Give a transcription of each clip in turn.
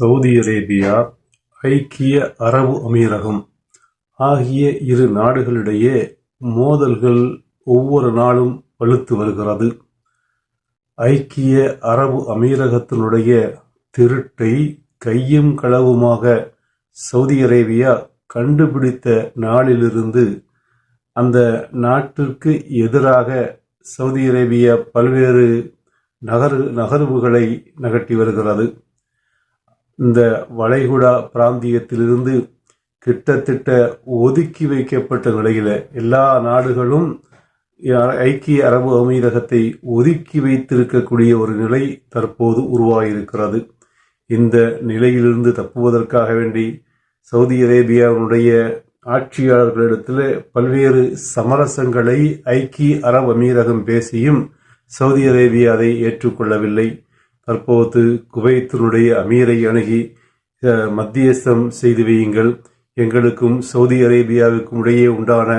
Saudi Arabia, ஐக்கிய அரபு அமீரகம் ஆகிய இரு நாடுகளிடையே மோதல்கள் ஒவ்வொரு நாளும் வலுத்து வருகிறது. ஐக்கிய அரபு அமீரகத்தினுடைய திருட்டை கையும் களவுமாக சவுதி அரேபியா கண்டுபிடித்த நாளிலிருந்து அந்த நாட்டிற்கு எதிராக சவுதி அரேபியா பல்வேறு நகர்வுகளை நகர்த்தி வருகிறது. இந்த வளைகுடா பிராந்தியத்திலிருந்து கிட்டத்தட்ட ஒதுக்கி வைக்கப்பட்ட நிலையில எல்லா நாடுகளும் ஐக்கிய அரபு அமீரகத்தை ஒதுக்கி வைத்திருக்கக்கூடிய ஒரு நிலை தற்போது உருவாகியிருக்கிறது. இந்த நிலையிலிருந்து தப்புவதற்காக வேண்டி சவுதி அரேபியாவுடைய ஆட்சியாளர்களிடத்தில் பல்வேறு சமரசங்களை ஐக்கிய அரபு அமீரகம் பேசியும் சவுதி அரேபியா அதை ஏற்றுக்கொள்ளவில்லை. தற்போது குவைத்தினுடைய அமீரை அணுகி மத்தியஸ்தம் செய்து வையுங்கள், எங்களுக்கும் சவுதி அரேபியாவுக்கும் இடையே உண்டான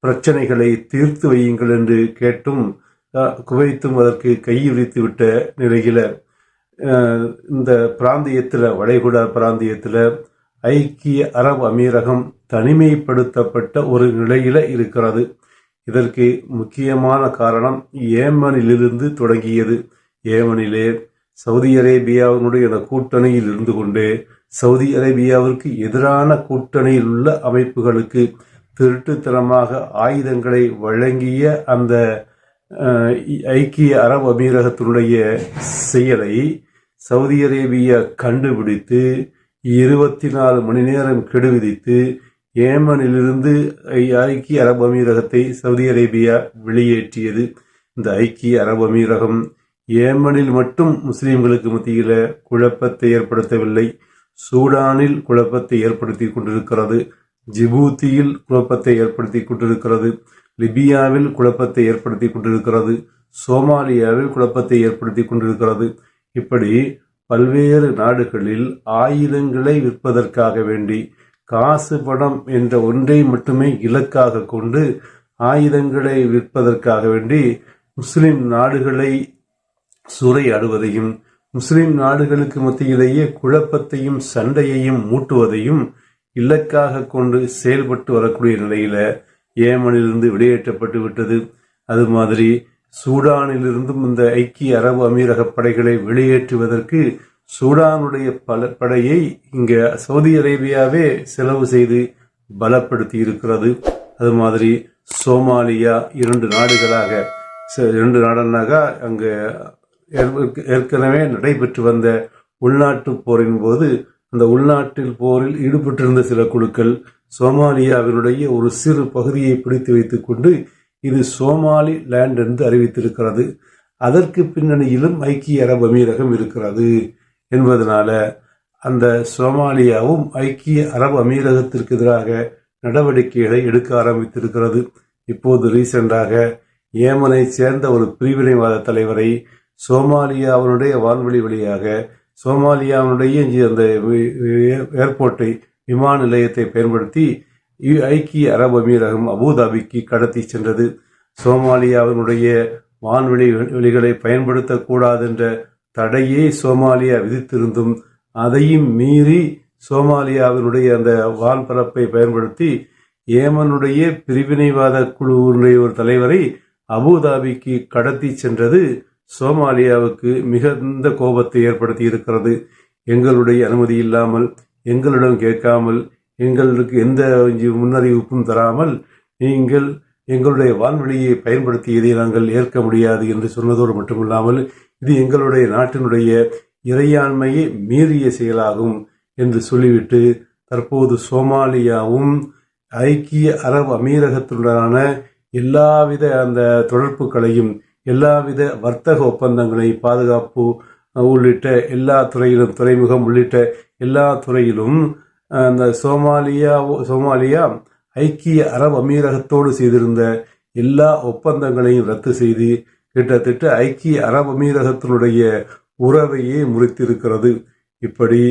பிரச்சனைகளை தீர்த்து வையுங்கள் என்று கேட்டும் குவைத்தும் அதற்கு கையுறித்து விட்ட நிலையில இந்த பிராந்தியத்தில் வளைகுடா பிராந்தியத்தில் ஐக்கிய அரபு அமீரகம் தனிமைப்படுத்தப்பட்ட ஒரு நிலையில இருக்கிறது. இதற்கு முக்கியமான காரணம் ஏமனிலிருந்து தொடங்கியது. ஏமனிலே சவுதி அரேபியாவினுடைய கூட்டணியில் இருந்து கொண்டு சவுதி அரேபியாவிற்கு எதிரான கூட்டணியில் உள்ள அமைப்புகளுக்கு திருட்டுத்தனமாக ஆயுதங்களை வழங்கிய அந்த ஐக்கிய அரபு அமீரகத்தினுடைய செயலை சவுதி அரேபியா கண்டுபிடித்து 24 மணி நேரம் கெடு விதித்து ஏமனிலிருந்து ஐக்கிய அரபு அமீரகத்தை சவுதி அரேபியா வெளியேற்றியது. இந்த ஐக்கிய அரபு அமீரகம் ஏமனில் மட்டும் முஸ்லிம்களுக்கு மத்தியில குழப்பத்தை ஏற்படுத்தவில்லை, சூடானில் குழப்பத்தை ஏற்படுத்தி கொண்டிருக்கிறது, ஜிபூத்தியில் குழப்பத்தை ஏற்படுத்தி கொண்டிருக்கிறது, லிபியாவில் குழப்பத்தை ஏற்படுத்தி கொண்டிருக்கிறது, சோமாலியாவில் குழப்பத்தை ஏற்படுத்தி கொண்டிருக்கிறது. இப்படி பல்வேறு நாடுகளில் ஆயுதங்களை விற்பதற்காக வேண்டி காசு பணம் என்ற ஒன்றை மட்டுமே இலக்காக கொண்டு ஆயுதங்களை விற்பதற்காக வேண்டி முஸ்லிம் நாடுகளை சூறையாடுவதையும் முஸ்லிம் நாடுகளுக்கு மத்தியிலேயே குழப்பத்தையும் சண்டையையும் மூட்டுவதையும் இலக்காக கொண்டு செயல்பட்டு வரக்கூடிய நிலையில ஏமனிலிருந்து வெளியேற்றப்பட்டு விட்டது. அது மாதிரி சூடானிலிருந்தும் இந்த ஐக்கிய அரபு அமீரக படைகளை வெளியேற்றுவதற்கு சூடானுடைய படையை இங்க சவுதி அரேபியாவே செலவு செய்து பலப்படுத்தி இருக்கிறது. அது மாதிரி சோமாலியா 2 நாடுகளாக அங்க ஏற்கனவே நடைபெற்று வந்த உள்நாட்டு போரின் போது அந்த உள்நாட்டில் போரில் ஈடுபட்டிருந்த சில குழுக்கள் சோமாலியாவினுடைய ஒரு சிறு பகுதியை பிடித்து வைத்துக் கொண்டு இது சோமாலி லேண்ட் என்று அறிவித்திருக்கிறது. அதற்கு பின்னணியிலும் ஐக்கிய அரபு அமீரகம் இருக்கிறது என்பதனால அந்த சோமாலியாவும் ஐக்கிய அரபு அமீரகத்திற்கு எதிராக நடவடிக்கைகளை எடுக்க ஆரம்பித்திருக்கிறது. இப்போது ரீசெண்டாக ஏமனை சேர்ந்த ஒரு பிரிவினைவாத தலைவரை சோமாலியாவினுடைய வான்வெளி வழியாக சோமாலியாவினுடைய அந்த ஏர்போர்ட்டை விமான நிலையத்தை பயன்படுத்தி ஐக்கிய அரபு அமீரகம் அபுதாபிக்கு கடத்தி சென்றது. சோமாலியாவினுடைய வான்வெளி வெளிகளை பயன்படுத்தக்கூடாது என்ற தடையை சோமாலியா விதித்திருந்தும் அதையும் மீறி சோமாலியாவினுடைய அந்த வான்பரப்பை பயன்படுத்தி ஏமனுடைய பிரிவினைவாத குழுவினுடைய ஒரு தலைவரை அபுதாபிக்கு கடத்தி சென்றது சோமாலியாவுக்கு மிகுந்த கோபத்தை ஏற்படுத்தி இருக்கிறது. எங்களுடைய அனுமதி இல்லாமல், எங்களிடம் கேட்காமல், எங்களுக்கு எந்த முன்னறிவிப்பும் தராமல் நீங்கள் எங்களுடைய வான்வெளியை பயன்படுத்தியதை நாங்கள் ஏற்க முடியாது என்று சொன்னதோடு மட்டுமில்லாமல் இது எங்களுடைய நாட்டினுடைய இறையாண்மையை மீறிய செயலாகும் என்று சொல்லிவிட்டு தற்போது சோமாலியாவும் ஐக்கிய அரபு அமீரகத்துடனான எல்லாவித அந்த தொடர்புகளையும் எல்லாவித வர்த்தக ஒப்பந்தங்களை பாதுகாப்பு உள்ளிட்ட எல்லா துறையிலும் துறைமுகம் உள்ளிட்ட எல்லா துறையிலும் அந்த சோமாலியா ஐக்கிய அரபு அமீரகத்தோடு செய்திருந்த எல்லா ஒப்பந்தங்களையும் ரத்து செய்து கிட்டத்தட்ட ஐக்கிய அரபு அமீரகத்தினுடைய உறவையே முறித்திருக்கிறது. இப்படி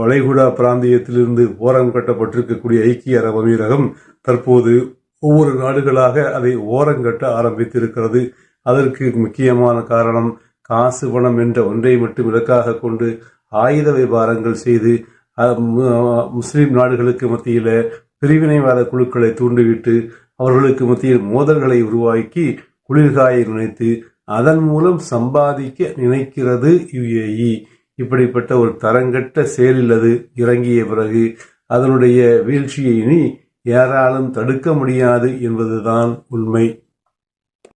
வளைகுடா பிராந்தியத்திலிருந்து ஓரம் கட்டப்பட்டிருக்கக்கூடிய ஐக்கிய அரபு அமீரகம் தற்போது ஒவ்வொரு நாடுகளாக அதை ஓரங்கட்ட ஆரம்பித்திருக்கிறது. அதற்கு முக்கியமான காரணம் காசு பணம் என்ற ஒன்றை மட்டும் இலக்காக கொண்டு ஆயுத வியாபாரங்கள் செய்து முஸ்லிம் நாடுகளுக்கு மத்தியில பிரிவினைவாத குழுக்களை தூண்டிவிட்டு அவர்களுக்கு மத்தியில் மோதல்களை உருவாக்கி குளிர்காய நினைத்து அதன் மூலம் சம்பாதிக்க நினைக்கிறது UAE. இப்படிப்பட்ட ஒரு தரங்கட்ட செயலில் அது இறங்கிய பிறகு அதனுடைய வீழ்ச்சியை இனி யாராலும் தடுக்க முடியாது என்பதுதான் உண்மை.